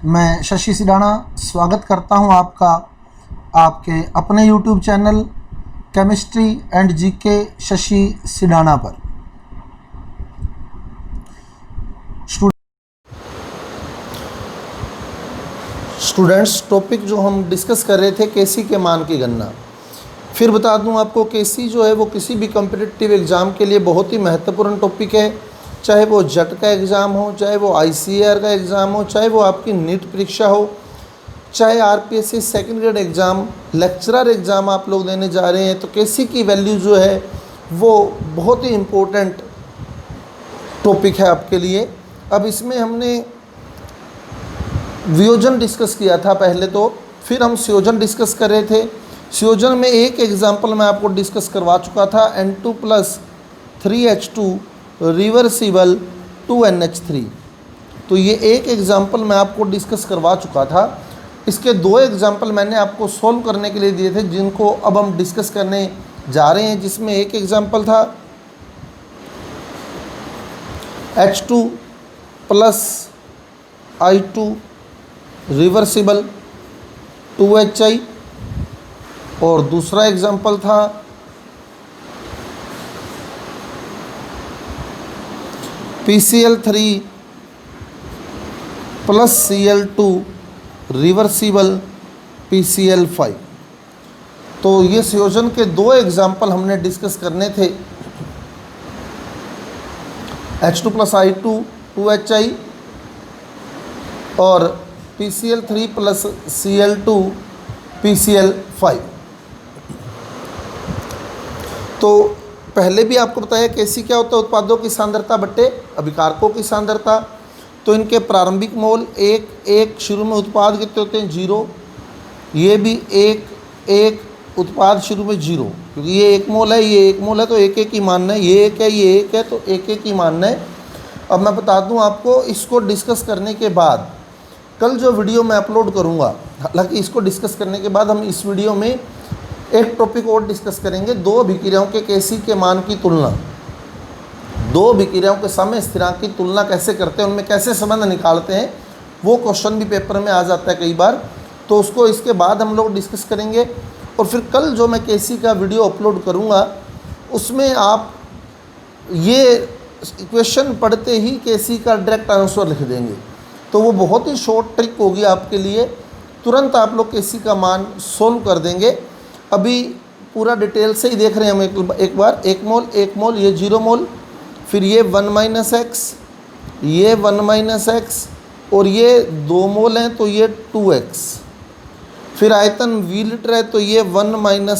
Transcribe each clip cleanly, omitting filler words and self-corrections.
मैं शशि सिडाना स्वागत करता हूं आपका आपके अपने YouTube channel chemistry and GK Shashi Sidana पर। स्टूडेंट्स, टॉपिक जो हम डिस्कस कर रहे थे केसी के मान की गणना। फिर बता दूं आपको, केसी जो है वो किसी भी कॉम्पिटिटिव एग्ज़ाम के लिए बहुत ही महत्वपूर्ण टॉपिक है। चाहे वो जट का एग्ज़ाम हो, चाहे वो आईसीएआर का एग्ज़ाम हो, चाहे वो आपकी नीट परीक्षा हो, चाहे RPSC second grade exam, lecturer exam आप लोग देने जा रहे हैं, तो केसी की वैल्यू जो है वो बहुत ही इम्पोर्टेंट टॉपिक है आपके लिए। अब इसमें हमने वियोजन डिस्कस किया था पहले, तो फिर हम संयोजन डिस्कस कर रहे थे। संयोजन में एक एग्जाम्पल मैं आपको डिस्कस करवा चुका था, N2+3H2 रिवर्सिबल 2NH3। तो ये एक एग्जाम्पल मैं आपको डिस्कस करवा चुका था। इसके दो एग्जाम्पल मैंने आपको सॉल्व करने के लिए दिए थे, जिनको अब हम डिस्कस करने जा रहे हैं। जिसमें एक एग्जाम्पल था H2+I2 रिवर्सिबल 2HI, और दूसरा एग्जाम्पल था PCl3+Cl2 रिवर्सिबल PCl5। तो ये संयोजन के दो एग्जाम्पल हमने डिस्कस करने थे, H2+I2 2HI और PCl3+Cl2 PCl5। तो पहले भी आपको बताया केसी क्या होता है, उत्पादों की सांद्रता बट्टे अभिकारकों की सांद्रता। तो इनके प्रारंभिक मोल एक शुरू में उत्पाद कितने होते हैं 0, ये भी एक उत्पाद शुरू में 0, क्योंकि ये 1 मोल है, ये 1 मोल है, तो एक ही मानना है। ये 1 है, ये 1 है, तो एक ही मानना है। अब मैं बता दूं आपको, इसको डिस्कस करने के बाद कल जो वीडियो मैं अपलोड करूंगा, हालांकि इसको डिस्कस करने के बाद हम इस वीडियो में एक टॉपिक और डिस्कस करेंगे, दो अभिक्रियाओं के केसी के मान की तुलना। दो अभिक्रियाओं के समय स्थिरांक की तुलना कैसे करते हैं, उनमें कैसे संबंध निकालते हैं, वो क्वेश्चन भी पेपर में आ जाता है कई बार। तो उसको इसके बाद हम लोग डिस्कस करेंगे। और फिर कल जो मैं केसी का वीडियो अपलोड करूँगा, उसमें आप ये इक्वेशन पढ़ते ही केसी का डायरेक्ट आंसर लिख देंगे। तो वो बहुत ही शॉर्ट ट्रिक होगी आपके लिए, तुरंत आप लोग केसी का मान सोल्व कर देंगे। अभी पूरा डिटेल से ही देख रहे हैं हम एक बार। 1 मोल, ये 0 मोल, फिर ये 1 - x, ये 1 - x, और ये 2 मोल हैं तो ये 2x। फिर आयतन v लीटर है तो ये 1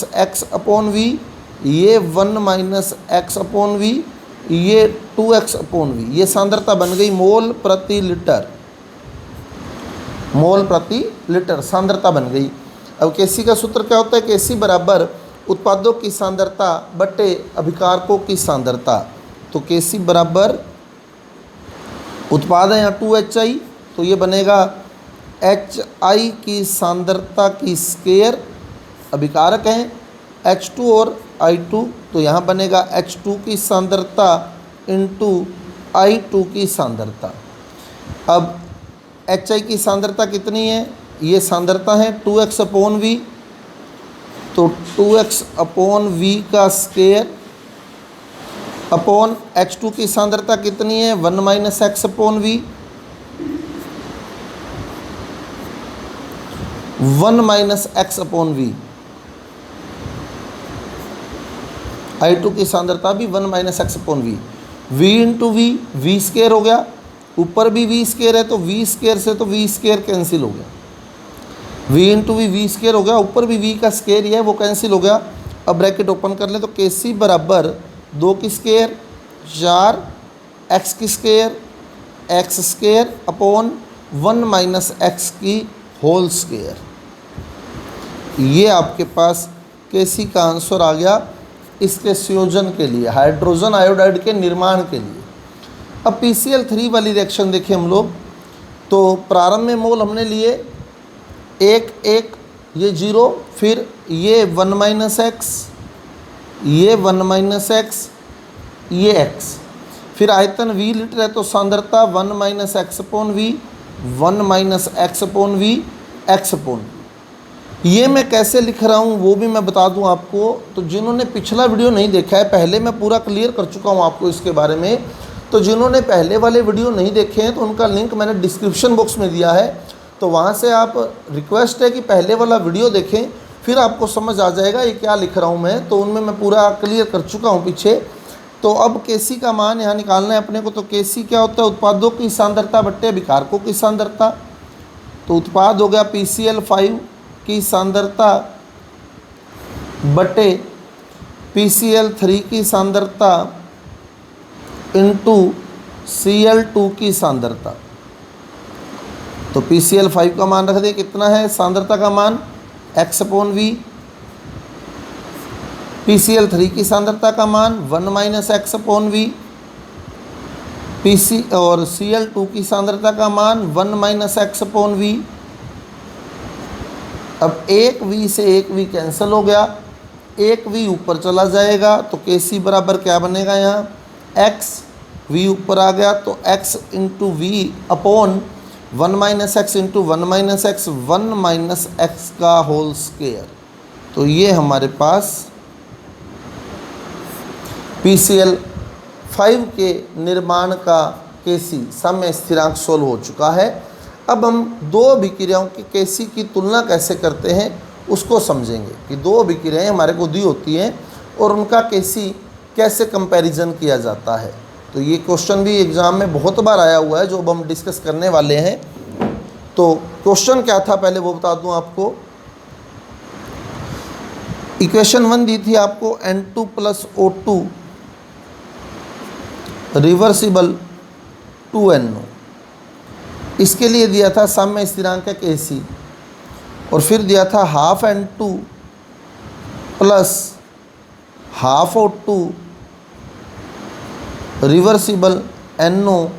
- x/v, ये 1 - x/v, ये 2x/v। ये सांद्रता बन गई मोल प्रति लीटर। मोल प्रति लीटर सांद्रता बन गई। अब केसी का सूत्र क्या होता है, केसी बराबर उत्पादों की सांद्रता बटे अभिकारकों की सांद्रता। तो केसी बराबर उत्पाद है यहाँ 2HI, तो ये बनेगा HI की सांद्रता की स्क्वायर, अभिकारक हैं H2 और I2, तो यहाँ बनेगा H2 की सांद्रता इंटू I2 की सांद्रता। अब HI की सांद्रता कितनी है, ये सांद्रता है 2x/v, तो 2x/v का स्क्वायर अपॉन H2 की सांद्रता कितनी है 1 - x/v, 1 - x/v। I2 की सांद्रता भी 1 - x/v। v into we square हो गया, ऊपर भी वी स्क्वायर है, तो वी स्क्वायर से तो वी स्क्वायर कैंसिल हो गया। v इंटू वी स्क्वायर हो गया, ऊपर भी v का स्क्वायर ही है, वो कैंसिल हो गया। अब ब्रैकेट ओपन कर लें तो केसी बराबर 2 की स्क्वायर 4, x की square x square upon 1 - x की होल स्क्वायर। ये आपके पास केसी का आंसर आ गया इसके संयोजन के लिए, हाइड्रोजन आयोडाइड के निर्माण के लिए। अब PCl3 वाली रिएक्शन देखें हम लोग, तो प्रारंभ में मोल हमने लिए 1, ये 0, फिर ये 1 - x, ये 1 - x, ये x। फिर आयतन v लीटर है तो सांद्रता 1 - x/v, 1 minus x upon v x upon v. ये मैं कैसे लिख रहा हूँ वो भी मैं बता दूँ आपको। तो जिन्होंने पिछला वीडियो नहीं देखा है, पहले मैं पूरा क्लियर कर चुका हूँ आपको इसके बारे में, तो जिन्होंने पहले वाले वीडियो नहीं देखे हैं तो उनका लिंक मैंने डिस्क्रिप्शन बॉक्स में दिया है, तो वहाँ से आप, रिक्वेस्ट है कि पहले वाला वीडियो देखें, फिर आपको समझ आ जाएगा ये क्या लिख रहा हूँ मैं। तो उनमें मैं पूरा क्लियर कर चुका हूँ पीछे। तो अब केसी का मान यहाँ निकालना है अपने को। तो केसी क्या होता है? उत्पादों की सांद्रता बट्टे अभिकारकों की सांद्रता। तो उत्पाद हो गया PCl5 की सांद्रता बटे PCl3 की सांद्रता इंटू Cl2 की सांद्रता। तो PCl5 का मान रख दिया, कितना है सांद्रता का मान? x upon we. PCl3 की सांद्रता का मान 1 माइनस एक्स अपॉन वी। और Cl2 की सांद्रता का मान 1 माइनस एक्स अपॉन वी। अब एक v से एक v कैंसिल हो गया, एक v ऊपर चला जाएगा, तो Kc बराबर क्या बनेगा? यहाँ x, v ऊपर आ गया तो x into v upon 1 minus x into 1 minus x, 1 minus x का होल स्क्वायर। तो ये हमारे पास PCl5 के निर्माण का Kc समय स्थिरांक सोल्व हो चुका है। अब हम दो अभिक्रियाओं की Kc की तुलना कैसे करते हैं उसको समझेंगे कि दो अभिक्रियाएं हमारे को दी होती हैं और उनका Kc कैसे कंपैरिजन किया जाता है। तो ये क्वेश्चन भी एग्ज़ाम में बहुत बार आया हुआ है जो अब हम डिस्कस करने वाले हैं। तो क्वेश्चन क्या था पहले वो बता दूं आपको। इक्वेशन 1 दी थी आपको N2 plus O2 reversible 2NO। इसके लिए दिया था साम्य स्थिरांक है Kc, और फिर दिया था half N2 plus half O2 reversible NO,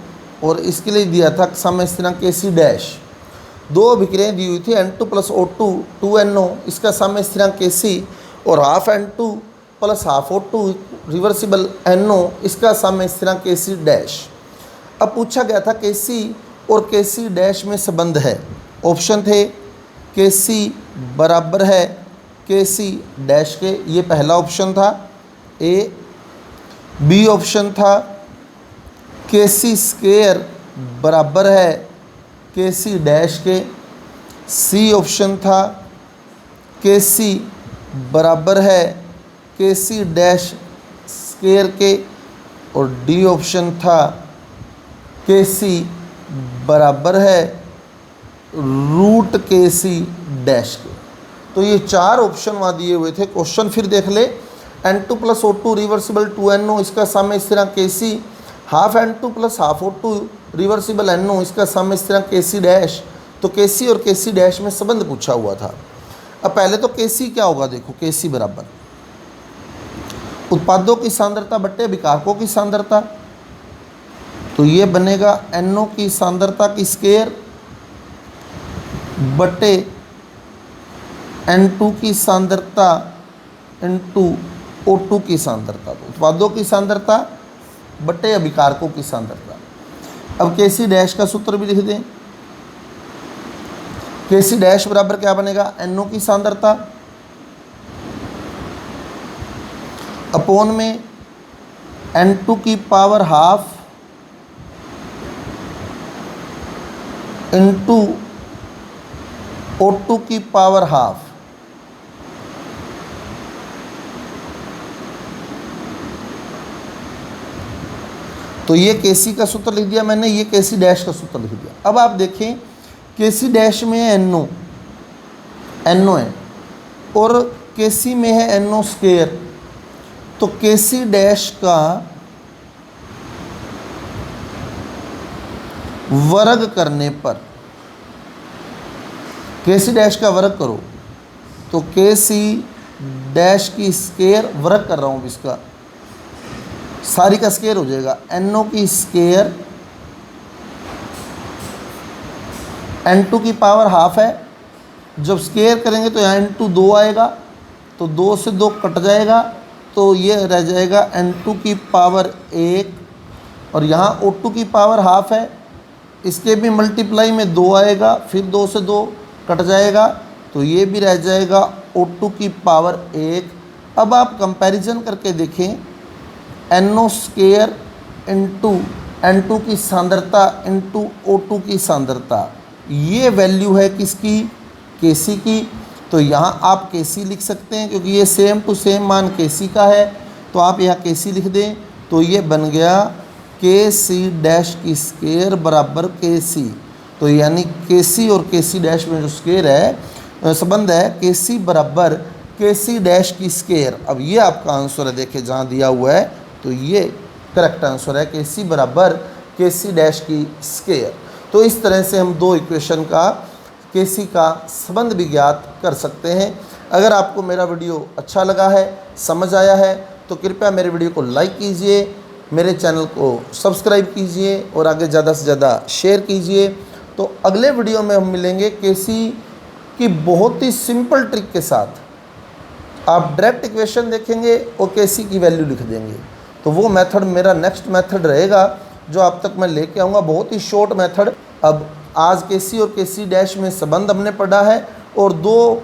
और इसके लिए दिया था साम्य स्थिरांक Kc डैश। दो अभिक्रियाएं दी हुई थी N2 प्लस O2 2NO, इसका साम्य स्थिरांक Kc, और half N2 plus half O2 reversible NO, इसका साम्य स्थिरांक Kc डैश। अब पूछा गया था Kc और Kc डैश में संबंध है। ऑप्शन थे Kc बराबर है Kc डैश के, ये पहला ऑप्शन था ए। बी ऑप्शन था Kc स्क्वायर बराबर है Kc डैश के। सी ऑप्शन था Kc बराबर है Kc डैश स्क्वायर के, और डी ऑप्शन था Kc बराबर है रूट Kc डैश के। तो ये चार ऑप्शन वहाँ दिए हुए थे। क्वेश्चन फिर देख ले। N2 plus O2 reversible 2NO, इसका साम्य स्थिरांक Kc। Half N2 plus half O2 reversible NO, इसका साम्य स्थिरांक Kc डैश। तो Kc और Kc डैश में संबंध पूछा हुआ था। अब पहले तो Kc क्या होगा, देखो Kc बराबर उत्पादों की सांद्रता बट्टे अभिकारकों की सांद्रता। तो ये बनेगा NO की सांद्रता की स्क्वायर बट्टे N2 की सांद्रता इंटू O2 की सांद्रता। तो उत्पादों की सांद्रता बट्टे अभिकारकों की सांद्रता। अब Kc डैश का सूत्र भी लिख दें। Kc डैश बराबर क्या बनेगा? NO की सांद्रता अपॉन में N2 की पावर हाफ इंटू O2 की पावर हाफ। तो ये Kc का सूत्र लिख दिया मैंने, ये Kc डैश का सूत्र लिख दिया। अब आप देखें Kc डैश में है NO है और Kc में है NO स्क्वायर। तो Kc डैश का वर्ग करने पर, Kc डैश का वर्ग करो तो Kc डैश की स्क्वायर, वर्ग कर रहा हूँ इसका, सारी का स्क्वायर हो जाएगा। NO की स्क्वायर, N2 की पावर हाफ है, जब स्क्वायर करेंगे तो यहाँ N2 2 आएगा, तो 2 से 2 कट जाएगा, तो ये रह जाएगा N2 की पावर 1, और यहाँ O2 की पावर हाफ है इसके भी मल्टीप्लाई में 2 आएगा, फिर 2 से 2 कट जाएगा, तो ये भी रह जाएगा O2 की पावर 1। अब आप कंपैरिजन करके देखें, NO स्क्वायर इंटू N2 की सांद्रता इंटू O2 की सांद्रता, ये वैल्यू है किसकी, Kc की। तो यहाँ आप Kc लिख सकते हैं क्योंकि ये सेम टू सेम मान Kc का है, तो आप यहाँ Kc लिख दें, तो ये बन गया Kc डैश की स्क्वायर बराबर Kc। तो यानी Kc और Kc डैश में जो स्क्वायर है संबंध है, Kc बराबर Kc डैश की स्क्वायर। अब ये आपका आंसर है, देखिए जहाँ दिया हुआ है, तो ये करेक्ट आंसर है, Kc बराबर Kc डैश की स्क्वायर। तो इस तरह से हम दो इक्वेशन का Kc का संबंध भी ज्ञात कर सकते हैं। अगर आपको मेरा वीडियो अच्छा लगा है, समझ आया है, तो कृपया मेरे वीडियो को लाइक कीजिए, मेरे चैनल को सब्सक्राइब कीजिए और आगे ज़्यादा से ज़्यादा शेयर कीजिए। तो अगले वीडियो में हम मिलेंगे Kc की बहुत ही सिंपल ट्रिक के साथ। आप डायरेक्ट इक्वेशन देखेंगे और Kc की वैल्यू लिख देंगे। तो वो मेथड मेरा नेक्स्ट मेथड रहेगा जो आप तक मैं लेके आऊँगा, बहुत ही शॉर्ट मेथड। अब आज Kc और Kc डैश में संबंध हमने पढ़ा है और दो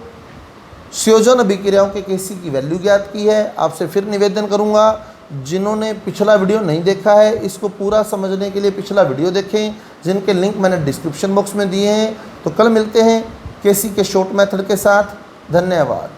संयोजन अभिक्रियाओं के Kc की वैल्यू ज्ञात की है। आपसे फिर निवेदन करूंगा, जिन्होंने पिछला वीडियो नहीं देखा है, इसको पूरा समझने के लिए पिछला वीडियो देखें, जिनके लिंक मैंने डिस्क्रिप्शन बॉक्स में दिए हैं। तो कल मिलते हैं Kc के शॉर्ट मेथड के साथ। धन्यवाद।